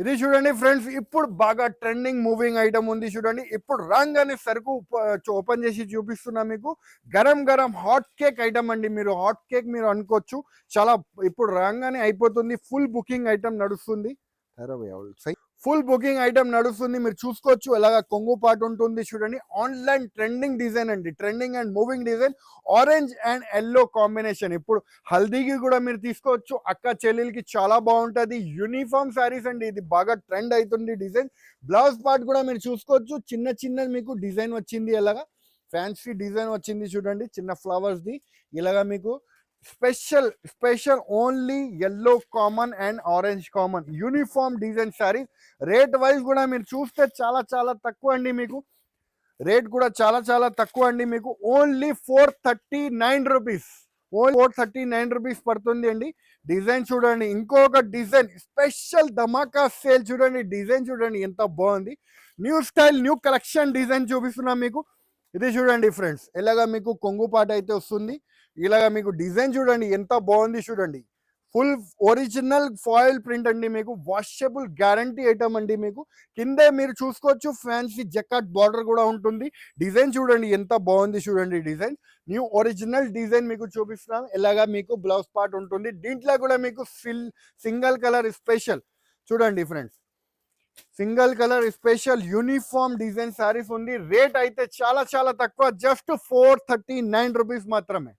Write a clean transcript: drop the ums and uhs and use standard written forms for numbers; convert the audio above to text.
ఇది చూడండి ఫ్రెండ్స్, ఇప్పుడు బాగా ట్రెండింగ్ మూవింగ్ ఐటమ్ ఉంది చూడండి. ఇప్పుడు రాగానే సరుకు ఓపెన్ చేసి చూపిస్తున్నా మీకు. Garam garam hot cake item అండి. మీరు హాట్ కేక్ మీరు అనుకోవచ్చు. చాలా ఇప్పుడు రాగానే అయిపోతుంది. ఫుల్ బుకింగ్ ఐటమ్ నడుస్తుంది. ఫుల్ బుకింగ్ ఐటమ్ నడుస్తుంది. మీరు చూసుకోవచ్చు ఎలాగ కొంగు పాటు ఉంటుంది చూడండి. ఆన్లైన్ ట్రెండింగ్ డిజైన్ అండి. Trending and moving design. Orange and yellow combination. ఇప్పుడు హల్దీకి కూడా మీరు తీసుకోవచ్చు. అక్క చెల్లెలకి చాలా బాగుంటుంది. యూనిఫామ్ శారీస్ అండి. ఇది బాగా ట్రెండ్ అవుతుంది డిజైన్. బ్లౌజ్ పార్ట్ కూడా మీరు చూసుకోవచ్చు. చిన్న చిన్న మీకు డిజైన్ వచ్చింది. ఎలాగా ఫ్యాన్సీ డిజైన్ వచ్చింది చూడండి. చిన్న ఫ్లవర్స్ది ఇలాగా మీకు special only yellow common and orange common uniform design sari. Rate wise కూడా మీరు చూస్తే చాలా చాలా తక్కువ అండి. మీకు రేట్ కూడా చాలా చాలా తక్కువ అండి. మీకు ఓన్లీ 439 రూపీస్. ఓన్లీ 439 రూపీస్ పడుతుంది అండి. డిజైన్ చూడండి. ఇంకొక డిజైన్ స్పెషల్ ధమాకా సేల్ చూడండి. డిజైన్ చూడండి ఎంత బాగుంది. New style new collection design చూపిస్తున్నాం మీకు. ఇది చూడండి ఫ్రెండ్స్, ఎలాగా మీకు కొంగు పాట అయితే వస్తుంది. ఇలాగా మీకు డిజైన్ చూడండి ఎంత బాగుంది చూడండి. ఫుల్ ఒరిజినల్ ఫాయిల్ ప్రింట్ అండి. మీకు వాషబుల్ గ్యారంటీ ఐటమ్ అండి. మీకు కిందే మీరు చూసుకోవచ్చు ఫ్యాన్సీ జకాట్ బార్డర్ కూడా ఉంటుంది. డిజైన్ చూడండి ఎంత బాగుంది చూడండి. డిజైన్ న్యూ ఒరిజినల్ డిజైన్ మీకు చూపిస్తున్నాం. ఎలాగా మీకు బ్లౌజ్ పార్ట్ ఉంటుంది. దీంట్లో కూడా మీకు సింగిల్ కలర్ స్పెషల్ చూడండి friends. Single colour special uniform design saris ఉంది. రేట్ అయితే చాలా చాలా తక్కువ. జస్ట్ 439 రూపీస్ మాత్రమే.